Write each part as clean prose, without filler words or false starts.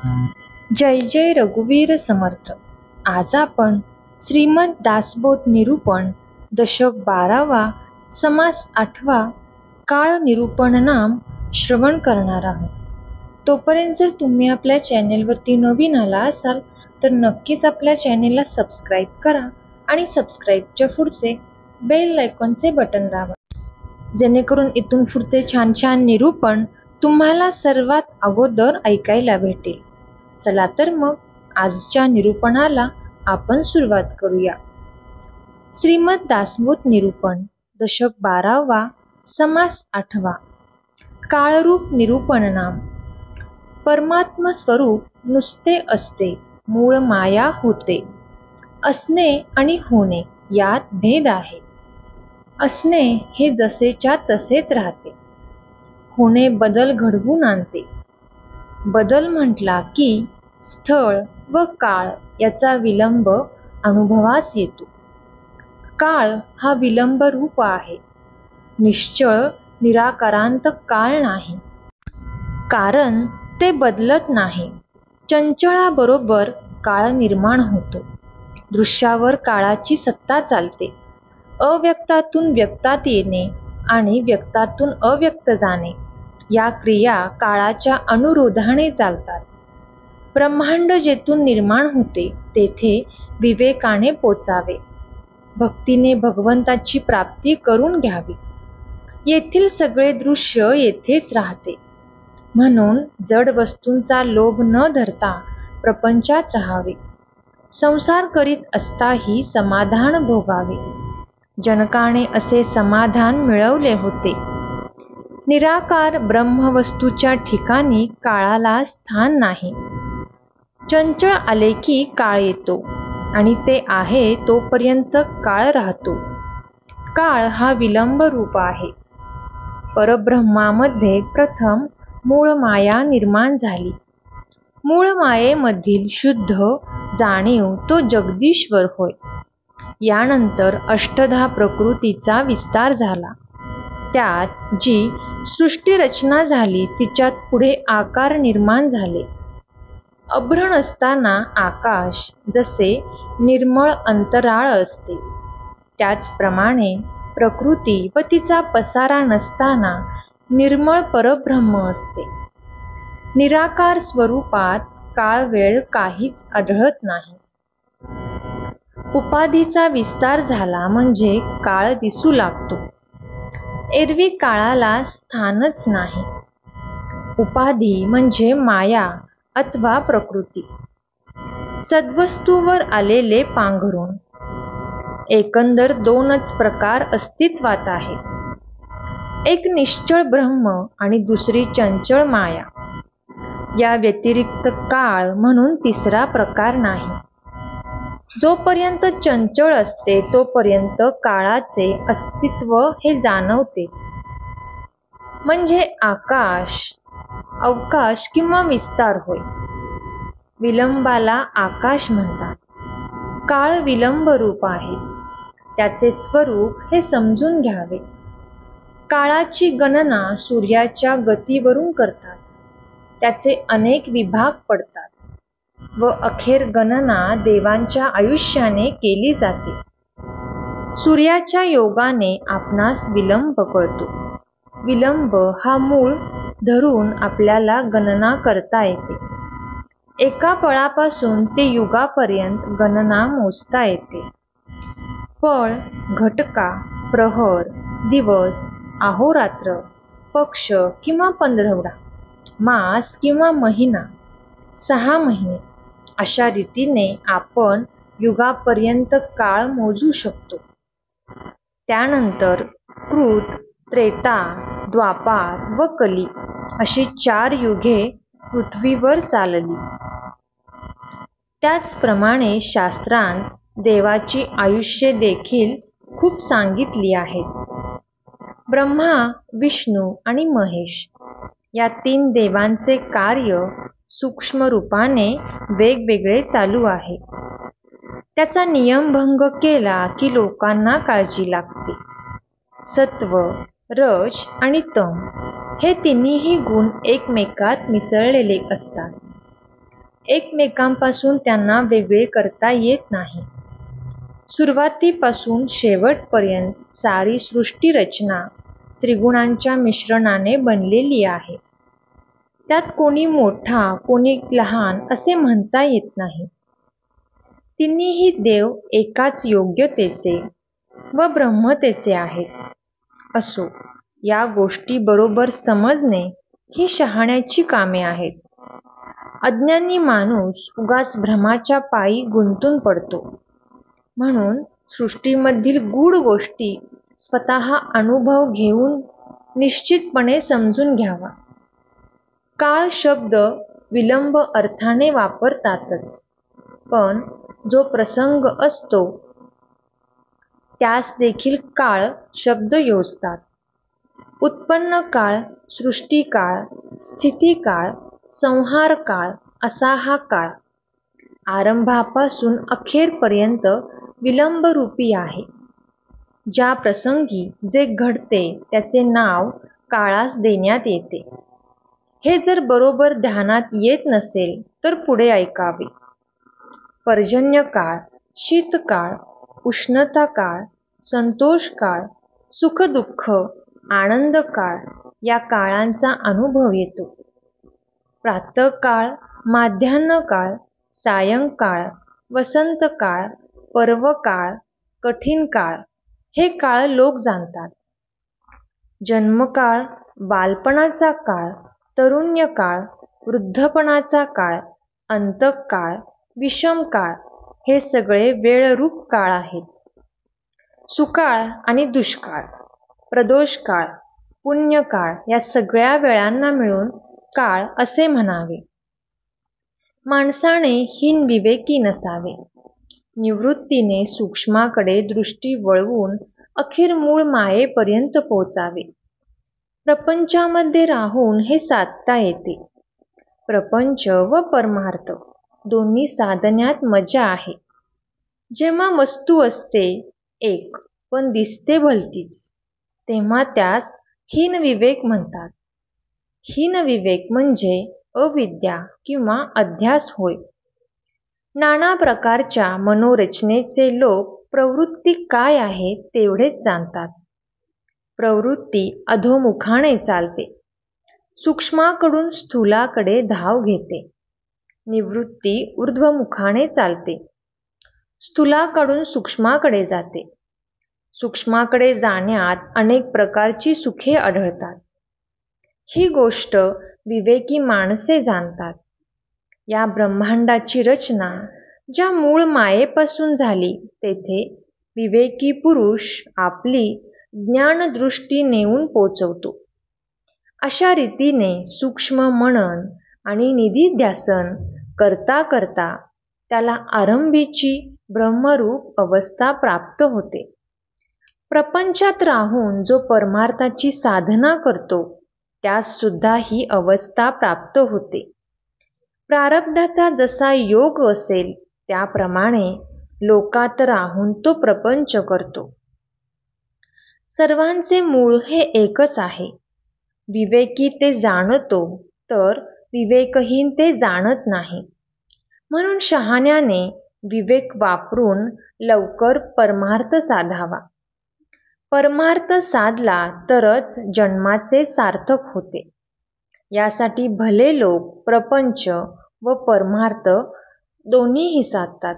जय जय रघुवीर समर्थ. आज आपण श्रीमद दासबोध निरूपण दशक 12वा समास 8वा काळ निरूपण नाम श्रवण करणार आहोत. तोपर्यंत जर तुम्ही आपल्या चॅनेलवरती नवीन आला असाल तर नक्कीच आपल्या चॅनेलला सबस्क्राईब करा आणि सबस्क्राईबच्या पुढचे बेल आयकॉनचे बटन दाबा, जेणेकरून इथून पुढचे छान छान निरूपण तुम्हाला सर्वात अगोदर ऐकायला भेटेल. चला तर मग आजच्या निरूपणाला आपण सुरुवात करूया. श्रीमद दासबोध निरूपण दशक 12वा समास 8वा काळरूप निरूपण नाम. परमात्म स्वरूप नुसते असते, मूळ माया होते. असणे आणि होणे यात भेद आहे. असणे हे जसेच्या तसेच राहते, होणे बदल घडवून आणते. बदल म्हटला की स्थळ व काळ याचा विलंब अनुभवास येतो. काळ हा विलंब रूप आहे, निश्चळ निराकारांत काळ नाही, कारण ते बदलत नाही. चंचळाबरोबर काळ निर्माण होतो. दृश्यावर काळाची सत्ता चालते. अव्यक्तातून व्यक्तात येणे आणि व्यक्तातून अव्यक्त जाणे या क्रिया काळाच्या अनुरोधाने चालतात. ब्रह्मांड जेथून निर्माण होते तेथे विवेकाने पोचावे, भक्तीने भगवंताची प्राप्ती करून घ्यावी. येथील सगळे दृश्य येथेच राहते, म्हणून जड वस्तूंचा लोभ न धरता प्रपंचात राहावे. संसार करीत असताही समाधान भोगावे. जनकाने असे समाधान मिळवले होते. निराकार ब्रह्मवस्तूच्या ठिकाणी काळाला स्थान नाही. चंचळ आले की काळ येतो आणि ते आहे तोपर्यंत काळ राहतो. काळ हा विलंब रूप आहे. परब्रह्मामध्ये प्रथम मूळ माया निर्माण झाली. मूळ मायेमधील शुद्ध जाणीव तो जगदीश्वर होय. यानंतर अष्टधा प्रकृतीचा विस्तार झाला. त्यात जी सृष्टी रचना झाली तिच्यात पुढे आकार निर्माण झाले. अभ्रण असताना आकाश जसे निर्मळ अंतराळ असते, त्याचप्रमाणे प्रकृती व तिचा पसारा नसताना निर्मळ परब्रह्म असते. निराकार स्वरूपात काळ वेळ काहीच आढळत नाही. उपाधीचा विस्तार झाला म्हणजे काळ दिसू लागतो. एरवी काळाला स्थानच नाही. उपाधी म्हणजे माया अथवा प्रकृती, सद्वस्तूवर आलेले पांघरून. एकंदर दोनच प्रकार अस्तित्वात आहेत, एक निश्चळ ब्रह्म आणि दुसरी चंचळ माया. या व्यतिरिक्त काळ म्हणून तिसरा प्रकार नाही. जोपर्यंत चंचळ असते तोपर्यंत काळाचे अस्तित्व हे जाणवतेच. म्हणजे आकाश, अवकाश किंवा विस्तार होय. विलंबाला आकाश म्हणतात. काळ विलंब रूप आहे. त्याचे स्वरूप हे समजून घ्यावे. काळाची गणना सूर्याच्या गतीवरून करतात. त्याचे अनेक विभाग पडतात व अखेर गणना देवांच्या आयुष्याने केली जाते. सूर्याच्या योगाने आपणास विलंब कळतो. विलंब हा मूळ धरून आपल्याला गणना करता येते. एका पळापासून ते युगापर्यंत गणना मोजता येते. पळ, घटका, प्रहर, दिवस, अहोरात्र, पक्ष किंवा पंधरवडा, मास किंवा महिना, 6 महिने अशा रीतीने आपण युगापर्यंत काळ मोजू शकतो. त्यानंतर कृत, त्रेता, द्वापार व कली अशी 4 युगे पृथ्वीवर चालली. त्याचप्रमाणे शास्त्रांत देवाची आयुष्ये देखील खूप सांगितली आहेत. ब्रह्मा, विष्णू आणि महेश या 3 देवांचे कार्य सूक्ष्म रूपाने वेगवेगळे चालू आहे. त्याचा नियमभंग केला की लोकांना काळजी लागते. सत्व, रज आणि तम हे तिन्हीही गुण एकमेकात मिसळलेले असतात. एकमेकांपासून त्यांना वेगळे करता येत नाही. सुरुवातीपासून शेवटपर्यंत सारी सृष्टीरचना त्रिगुणांच्या मिश्रणाने बनलेली आहे. त्यात कोणी मोठा कोणी लहान असे म्हणता येत नाही. तिन्हीही देव एकाच योग्यतेचे व ब्रह्मतेचे आहेत. असो, या गोष्टी बरोबर समजणे ही शहाण्याची कामे आहेत. अज्ञानी माणूस उगाच भ्रमाच्या पायी गुंतून पडतो. म्हणून सृष्टीमधील गूढ गोष्टी स्वतः अनुभव घेऊन निश्चितपणे समजून घ्यावा. काळ शब्द विलंब अर्थाने वापरतातच, पण जो प्रसंग असतो त्यास देखील काळ शब्द योजतात. उत्पन्न काळ, सृष्टी काळ, स्थिती काळ, संहार काळ असा हा काळ आरंभापासून अखेरपर्यंत विलंबरूपी आहे. ज्या प्रसंगी जे घडते त्याचे नाव काळास देण्यात येते. हे जर बरोबर ध्यानात येत नसेल तर पुढे ऐकावे. पर्जन्य काळ, शीतकाळ, उष्णता काळ, संतोष काळ, सुखदुःख, आनंद काळ या काळांचा अनुभव येतो. प्रातःकाळ, माध्यान्ह काळ, सायंकाळ, वसंत काळ, पर्व काळ, कठीण काळ हे काळ लोक जाणतात. जन्मकाळ, बालपणाचा काळ, तरुण्य काळ, वृद्धपणाचा काळ, अंतकाळ, विषम काळ हे सगळे वेळरूप काळ आहेत. सुकाळ आणि दुष्काळ, प्रदोषकाळ, पुण्यकाळ या सगळ्या वेळांना मिळून काळ असे म्हणावे. माणसाने हीनविवेकी नसावे. निवृत्तीने सूक्ष्माकडे दृष्टी वळवून अखेर मूळ मायेपर्यंत पोचावे. प्रपंचामध्ये राहून हे साधता येते. प्रपंच व परमार्थ दोन्ही साधण्यात मजा आहे. जेव्हा वस्तू असते एक पण दिसते भलतीच, तेव्हा त्यास हीनविवेक म्हणतात. हीनविवेक म्हणजे अविद्या किंवा अध्यास होय. नाना प्रकारच्या मनोरचनेचे लोक प्रवृत्ती काय आहे तेवढेच जाणतात. प्रवृत्ती अधोमुखाने चालते. सूक्ष्माकडून स्थूलाकडे धाव घेते. निवृत्ती ऊर्ध्वमुखाने चालते. स्थूलाकडून सूक्ष्माकडे जाते. सूक्ष्माकडे जाण्यात अनेक प्रकारची सुखे आढळतात. ही गोष्ट विवेकी माणसे जाणतात. या ब्रह्मांडाची रचना ज्या मूळ मायेपासून झाली तेथे विवेकी पुरुष आपली ज्ञानदृष्टी नेऊन पोचवतो. अशा रीतीने सूक्ष्म मनन आणि निधिध्यासन करता करता त्याला आरंभीची ब्रह्मरूप अवस्था प्राप्त होते. प्रपंचात राहून जो परमार्थाची साधना करतो त्यास सुद्धा ही अवस्था प्राप्त होते. प्रारब्धाचा जसा योग असेल त्याप्रमाणे लोकात राहून तो प्रपंच करतो. सर्वांचे मूळ हे एकच आहे. विवेकी ते जाणतो तर विवेकहीन ते जाणत नाही. म्हणून शहाण्याने विवेक वापरून लवकर परमार्थ साधावा. परमार्थ साधला तरच जन्माचे सार्थक होते. यासाठी भले लोक प्रपंच व परमार्थ दोन्हीही साधतात.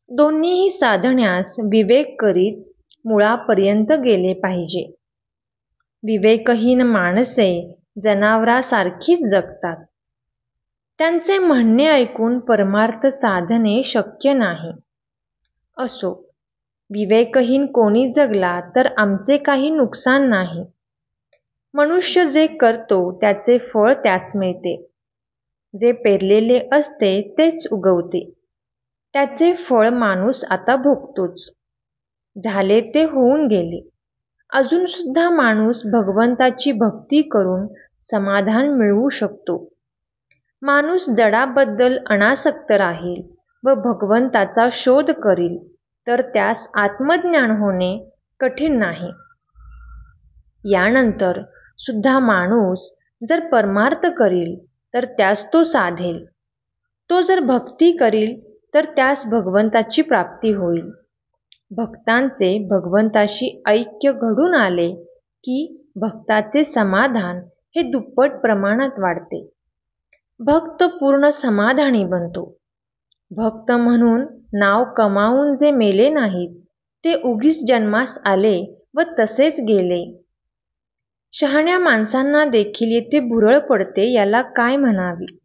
दोन्हीही साधण्यास विवेक करीत मुळापर्यंत गेले पाहिजे. विवेकहीन माणसे जनावरासारखीच जगतात. त्यांचे म्हणणे ऐकून परमार्थ साधणे शक्य नाही. असो, विवेकहीन कोणी जगला तर आमचे काही नुकसान नाही. मनुष्य जे करतो त्याचे फळ त्यास मिळते. जे पेरलेले असते तेच उगवते. त्याचे फळ माणूस आता भोगतोच. झाले ते होऊन गेले. अजून सुद्धा माणूस भगवंताची भक्ती करून समाधान मिळवू शकतो. माणूस जडाबद्दल अनासक्त राहील व भगवंताचा शोध करील तर त्यास आत्मज्ञान होणे कठीण नाही. यानंतर सुद्धा माणूस जर परमार्थ करील तर त्यास तो साधेल. तो जर भक्ती करील तर त्यास भगवंताची प्राप्ती होईल. भक्तांचे भगवंताशी ऐक्य घडून आले की भक्ताचे समाधान हे दुप्पट प्रमाणात वाढते. भक्त पूर्ण समाधानी बनतो. भक्त म्हणून नाव कमावून जे मेले नाहीत ते उगीच जन्मास आले व तसेच गेले. शहाण्या माणसांना देखील येथे भुरळ पडते, याला काय म्हणावी.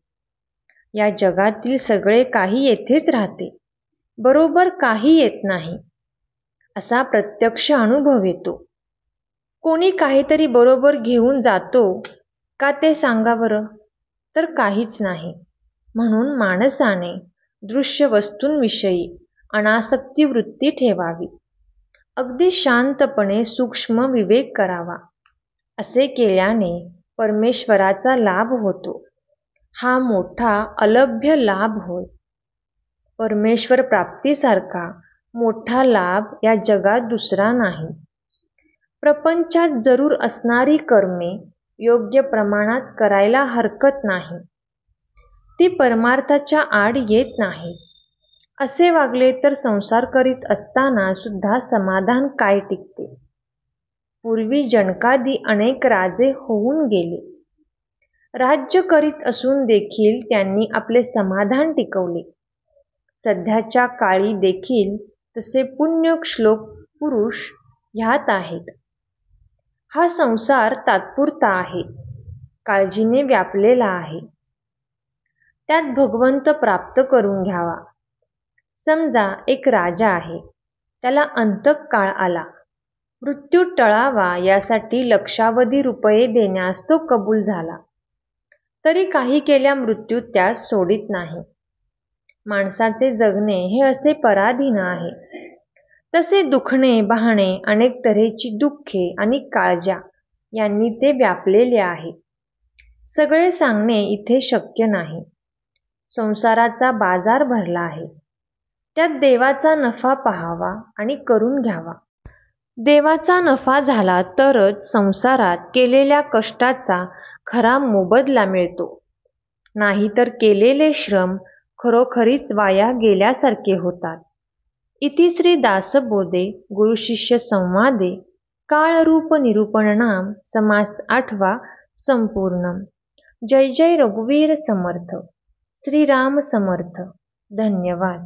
या जगातील सगळे काही येथेच राहते, बरोबर काही येत नाही असा प्रत्यक्ष अनुभव येतो. कोणी काहीतरी बरोबर घेऊन जातो का ते सांगा बरं. तर काहीच नाही. म्हणून माणसाने दृश्य वस्तूंविषयी अनासक्ती वृत्ती ठेवावी. अगदी शांतपणे सूक्ष्म विवेक करावा. असे केल्याने परमेश्वराचा लाभ होतो. हा मोठा अलभ्य लाभ होय. परमेश्वर प्राप्तीसारखा मोठा लाभ या जगात दुसरा नाही. प्रपंचात जरूर असणारी कर्मे योग्य प्रमाणात करायला हरकत नाही. ती परमार्थाच्या आड येत नाहीत. असे वागले तर संसार करीत असताना सुद्धा समाधान काय टिकते. पूर्वी जनकादी अनेक राजे होऊन गेले. राज्य करीत असून देखील त्यांनी आपले समाधान टिकवले. सध्याच्या काळी देखील तसे पुण्यश्लोक पुरुष ह्यात आहेत. हा संसार तात्पुरता आहे, काळजीने व्यापलेला आहे. त्यात भगवंत प्राप्त करून घ्यावा. समजा एक राजा आहे, त्याला अंतकाळ आला. मृत्यू टळावा यासाठी लक्षावधी रुपये देण्यास तो कबूल झाला, तरी काही केल्या मृत्यू त्यास सोडित नाही. माणसाचे जगणे हे असे पराधीन आहे. तसे दुखणे बहाणे अनेक तऱ्हेची दुःखे आणि काळज्या यांनी ते व्यापलेले आहे. सगळे सांगणे इथे शक्य नाही. संसाराचा बाजार भरला आहे. त्यात देवाचा नफा पाहावा आणि करून घ्यावा. देवाचा नफा झाला तरच संसारात केलेल्या कष्टाचा खरा मोबदला मिळतो. नाहीतर केलेले श्रम खरोखरीच वाया गेल्यासारखे होतात. इति श्री दासबोधे गुरुशिष्य संवादे काळरूप निरूपण नाम समास 8वा संपूर्ण. जय जय रघुवीर समर्थ. श्रीराम समर्थ. धन्यवाद.